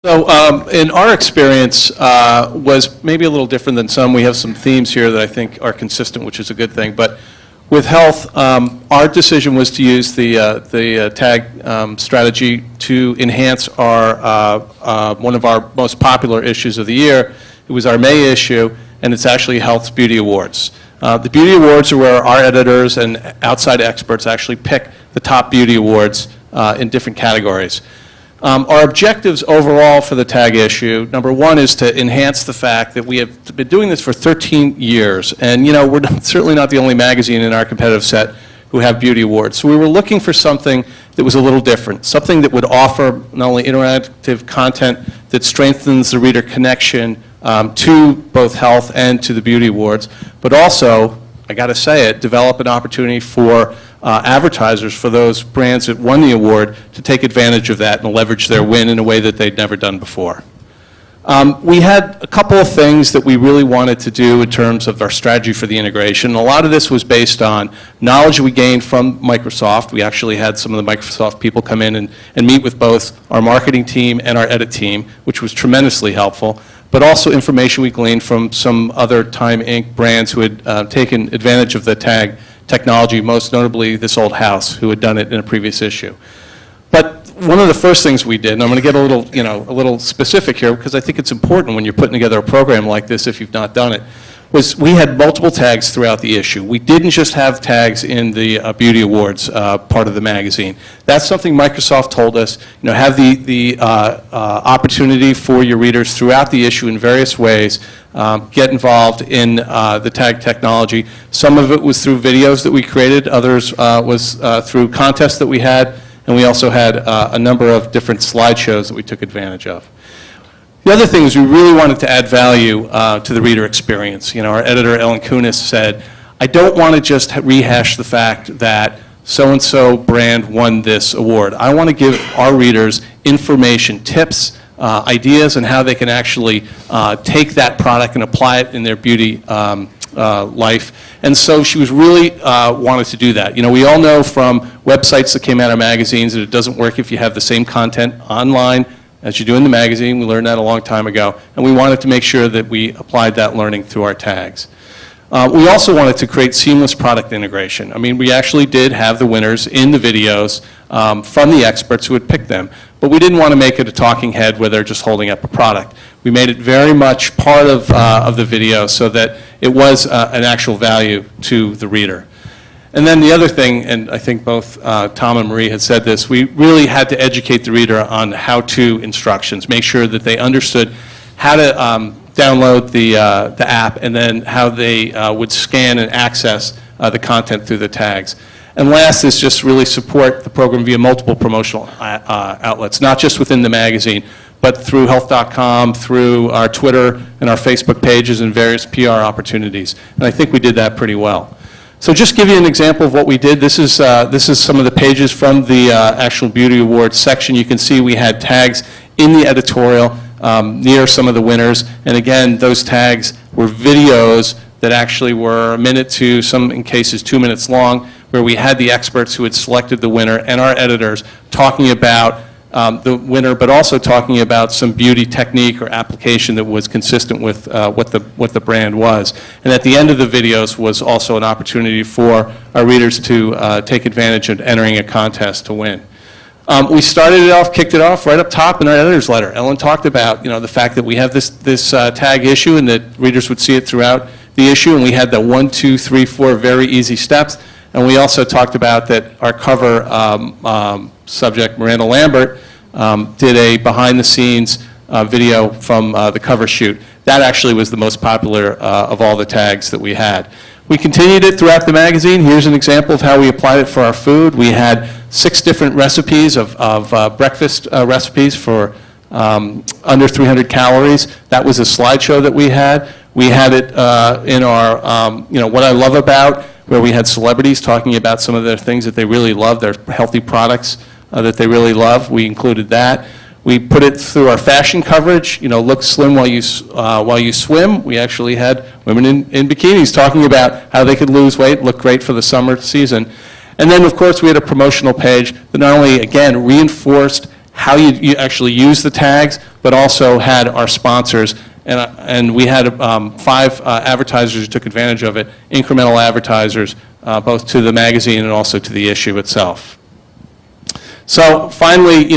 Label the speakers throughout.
Speaker 1: So in our experience was maybe a little different than some. We have some themes here that I think are consistent, which is a good thing. But with health, our decision was to use the tag strategy to enhance our one of our most popular issues of the year. It was our May issue, and it's actually Health's Beauty Awards. The Beauty Awards are where our editors and outside experts actually pick the top beauty awards in different categories. Our objectives overall for the tag issue, number one, is to enhance the fact that we have been doing this for 13 years. And, you know, we're certainly not the only magazine in our competitive set who have beauty awards. So we were looking for something that was a little different, something that would offer not only interactive content that strengthens the reader connection to both health and to the beauty awards, but also, I got to say it, develop an opportunity for advertisers, for those brands that won the award, to take advantage of that and leverage their win in a way that they'd never done before. We had a couple of things that we really wanted to do in terms of our strategy for the integration. A lot of this was based on knowledge we gained from Microsoft. We actually had some of the Microsoft people come in and meet with both our marketing team and our edit team, which was tremendously helpful, but also information we gleaned from some other Time Inc. brands who had taken advantage of the tag technology, most notably This Old House, who had done it in a previous issue. But one of the first things we did, and I'm going to get a little specific here because I think it's important when you're putting together a program like this if you've not done it, was we had multiple tags throughout the issue. We didn't just have tags in the Beauty Awards part of the magazine. That's something Microsoft told us, you know, have the opportunity for your readers throughout the issue in various ways, get involved in the tag technology. Some of it was through videos that we created, others was through contests that we had, and we also had a number of different slideshows that we took advantage of. The other thing is we really wanted to add value to the reader experience. You know, our editor, Ellen Kunis, said, I don't want to just rehash the fact that so-and-so brand won this award. I want to give our readers information, tips, ideas on how they can actually take that product and apply it in their beauty life. And so she was really wanted to do that. You know, we all know from websites that came out of magazines that it doesn't work if you have the same content online as you do in the magazine. We learned that a long time ago, and we wanted to make sure that we applied that learning through our tags. We also wanted to create seamless product integration. I mean, we actually did have the winners in the videos from the experts who had picked them, but we didn't want to make it a talking head where they're just holding up a product. We made it very much part of the video so that it was an actual value to the reader. And then the other thing, and I think both Tom and Marie had said this, we really had to educate the reader on how-to instructions, make sure that they understood how to download the app and then how they would scan and access the content through the tags. And last is just really support the program via multiple promotional outlets, not just within the magazine, but through health.com, through our Twitter and our Facebook pages and various PR opportunities. And I think we did that pretty well. So just give you an example of what we did. This is some of the pages from the actual Beauty Awards section. You can see we had tags in the editorial near some of the winners. And again, those tags were videos that actually were a minute to, some in cases 2 minutes long, where we had the experts who had selected the winner and our editors talking about the winner, but also talking about some beauty technique or application that was consistent with what the brand was. And at the end of the videos was also an opportunity for our readers to take advantage of entering a contest to win. We started it off, kicked it off right up top in our editor's letter. Ellen talked about, you know, the fact that we have this tag issue and that readers would see it throughout the issue, and we had the 1, 2, 3, 4 very easy steps. And we also talked about that our cover subject, Miranda Lambert, did a behind-the-scenes video from the cover shoot. That actually was the most popular of all the tags that we had. We continued it throughout the magazine. Here's an example of how we applied it for our food. We had 6 different recipes of breakfast recipes for under 300 calories. That was a slideshow that we had. We had it in our, you know, what I love about, where we had celebrities talking about some of their things that they really love, their healthy products that they really love. We included that. We put it through our fashion coverage, you know, look slim while you swim. We actually had women in bikinis talking about how they could lose weight, look great for the summer season. And then, of course, we had a promotional page that not only, again, reinforced how you actually use the tags, but also had our sponsors. And we had 5 advertisers who took advantage of it, incremental advertisers, both to the magazine and also to the issue itself. So finally,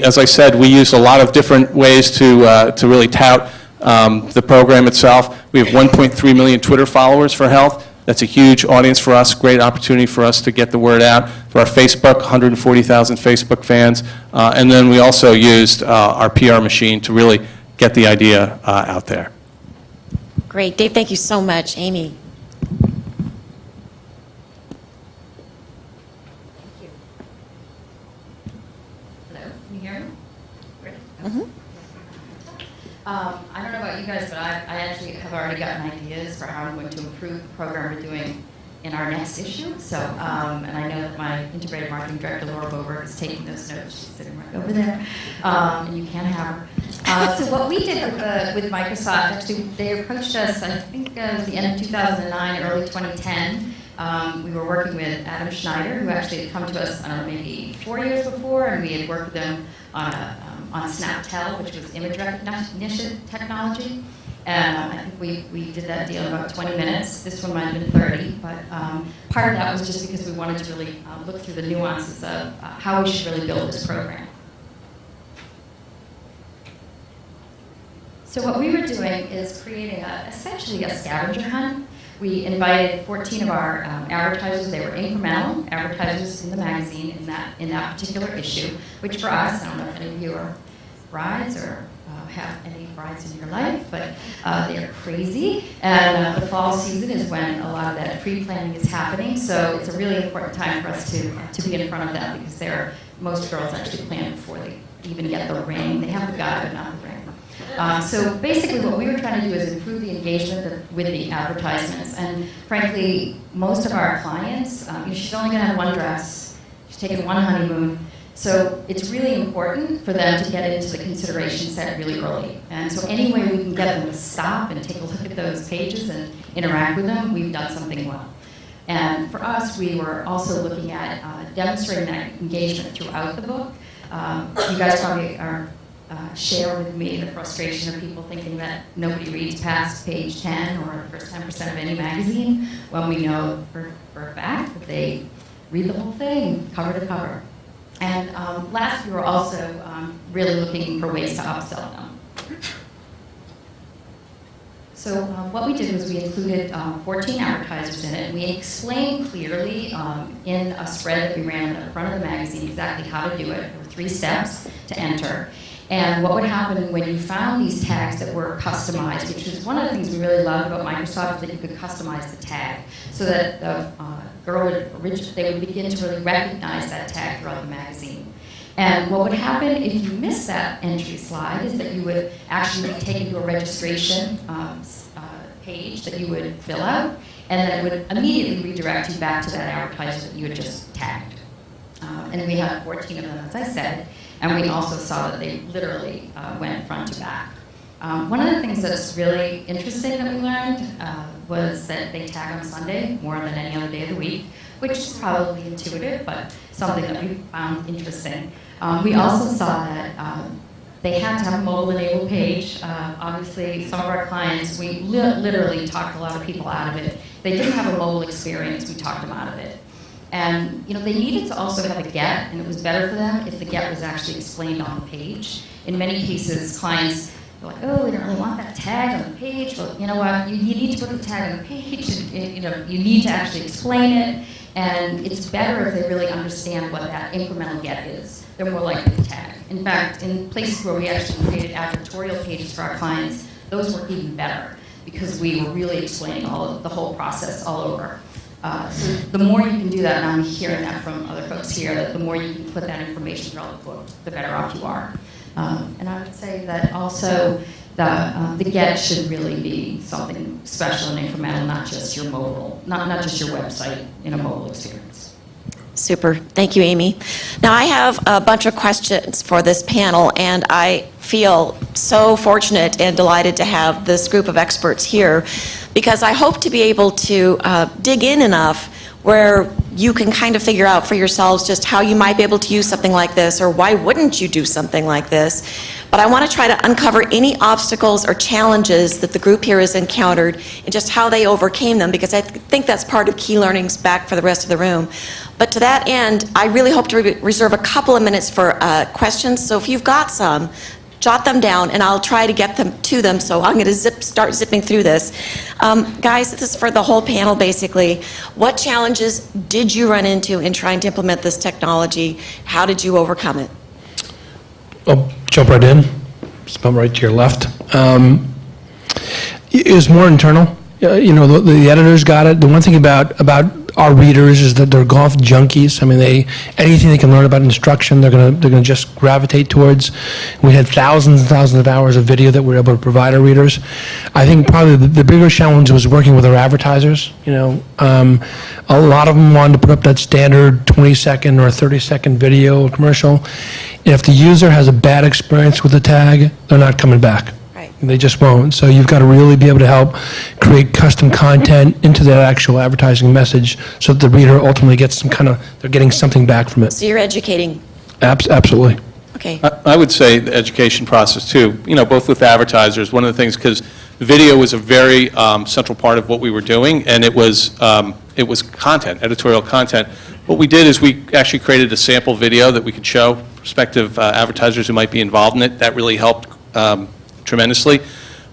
Speaker 1: as I said, we used a lot of different ways to really tout the program itself. We have 1.3 million Twitter followers for health. That's a huge audience for us, great opportunity for us to get the word out. For our Facebook, 140,000 Facebook fans. And then we also used our PR machine to really get the idea out there.
Speaker 2: Great. Dave, thank you so much. Amy.
Speaker 3: Thank you. Hello, can you hear me? Great.
Speaker 2: Mm-hmm.
Speaker 3: I don't know about you guys, but I actually have already gotten ideas for how I'm going to improve the program we're doing in our next issue. So, and I know that my integrated marketing director, Laura Boberg, is taking those notes. She's sitting right over there, and you can have her. So what we did with Microsoft, actually, they approached us, I think it was the end of 2009, early 2010. We were working with Adam Schneider, who actually had come to us, I don't know, maybe 4 years before, and we had worked with him on SnapTel, which was image recognition technology. And I think we did that deal in about 20 minutes. This one might have been 30, but part of that was just because we wanted to really look through the nuances of how we should really build this program. So what we were doing is creating essentially a scavenger hunt. We invited 14 of our advertisers. They were incremental advertisers in the magazine in that particular issue, which for us, I don't know if any of you are brides or have any brides in your life, but they're crazy. And the fall season is when a lot of that pre-planning is happening, so it's a really important time for us to be in front of them because most girls actually plan before they even get the ring. They have the guy, but not the ring. So basically what we were trying to do is improve the engagement with the advertisements. And frankly, most of our clients, she's only going to have one dress. She's taking one honeymoon. So it's really important for them to get into the consideration set really early. And so any way we can get them to stop and take a look at those pages and interact with them, we've done something well. And for us, we were also looking at demonstrating that engagement throughout the book. You guys probably share with me the frustration of people thinking that nobody reads past page 10 or the first 10% of any magazine, when we know for a fact that they read the whole thing cover to cover. And last, we were also really looking for ways to upsell them. So what we did was we included 14 advertisers in it, and we explained clearly in a spread that we ran at the front of the magazine exactly how to do it. There were 3 steps to enter. And what would happen when you found these tags that were customized, which was one of the things we really loved about Microsoft, that you could customize the tag so that the girl they would begin to really recognize that tag throughout the magazine. And what would happen if you missed that entry slide is that you would actually be taken to a registration page that you would fill out, and then it would immediately redirect you back to that advertiser that you had just tagged. And we had 14 of them, as I said, and we also saw that they literally went front to back. One of the things that's really interesting that we learned was that they tag on Sunday more than any other day of the week, which is probably intuitive, but something that we found interesting. We also saw that they had to have a mobile-enabled page. Obviously, some of our clients, we literally talked a lot of people out of it. They didn't have a mobile experience, we talked them out of it. And they needed to also have a get, and it was better for them if the get was actually explained on the page. In many cases, clients were like, oh, we don't really want that tag on the page. Well, you know what, you need to put the tag on the page, and you need to actually explain it, and it's better if they really understand what that incremental get is. They're more likely to tag. In fact, in places where we actually created advertorial pages for our clients, those were even better because we were really explaining the whole process all over. So the more you can do that, and I'm hearing that from other folks here, that the more you can put that information throughout the book, the better off you are. And I would say that also the get should really be something special and incremental, not just your mobile, not just your website in a mobile experience.
Speaker 2: Super. Thank you, Amy. Now, I have a bunch of questions for this panel, and I feel so fortunate and delighted to have this group of experts here because I hope to be able to dig in enough where you can kind of figure out for yourselves just how you might be able to use something like this, or why wouldn't you do something like this. But I want to try to uncover any obstacles or challenges that the group here has encountered and just how they overcame them, because I think that's part of key learnings back for the rest of the room. But to that end, I really hope to reserve a couple of minutes for questions. So if you've got some, jot them down, and I'll try to get them to them. So I'm going to start zipping through this. Guys, this is for the whole panel, basically. What challenges did you run into in trying to implement this technology? How did you overcome it?
Speaker 4: I'll jump right in. Just come right to your left. It was more internal. You know, the editors got it. The one thing about our readers is that they're golf junkies. I mean, anything they can learn about instruction, they're gonna just gravitate towards. We had thousands and thousands of hours of video that we were able to provide our readers. I think probably the bigger challenge was working with our advertisers. You know, a lot of them wanted to put up that standard 20-second or 30-second video commercial. And if the user has a bad experience with the tag, they're not coming back. They just won't. So you've got to really be able to help create custom content into that actual advertising message so that the reader ultimately gets some kind of, they're getting something back from it.
Speaker 2: So you're educating.
Speaker 4: Absolutely.
Speaker 2: Okay.
Speaker 1: I would say the education process too, you know, both with advertisers, one of the things, because video was a very central part of what we were doing, and it was content, editorial content. What we did is we actually created a sample video that we could show prospective advertisers who might be involved in it. That really helped tremendously.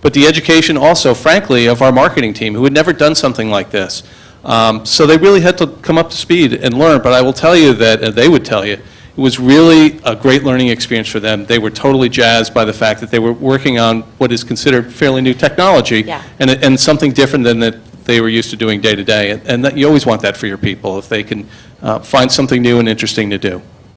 Speaker 1: But the education also, frankly, of our marketing team, who had never done something like this. So they really had to come up to speed and learn. But I will tell you that, and they would tell you, it was really a great learning experience for them. They were totally jazzed by the fact that they were working on what is considered fairly new technology, and something different than that they were used to doing day to day. And that, you always want that for your people, if they can find something new and interesting to do.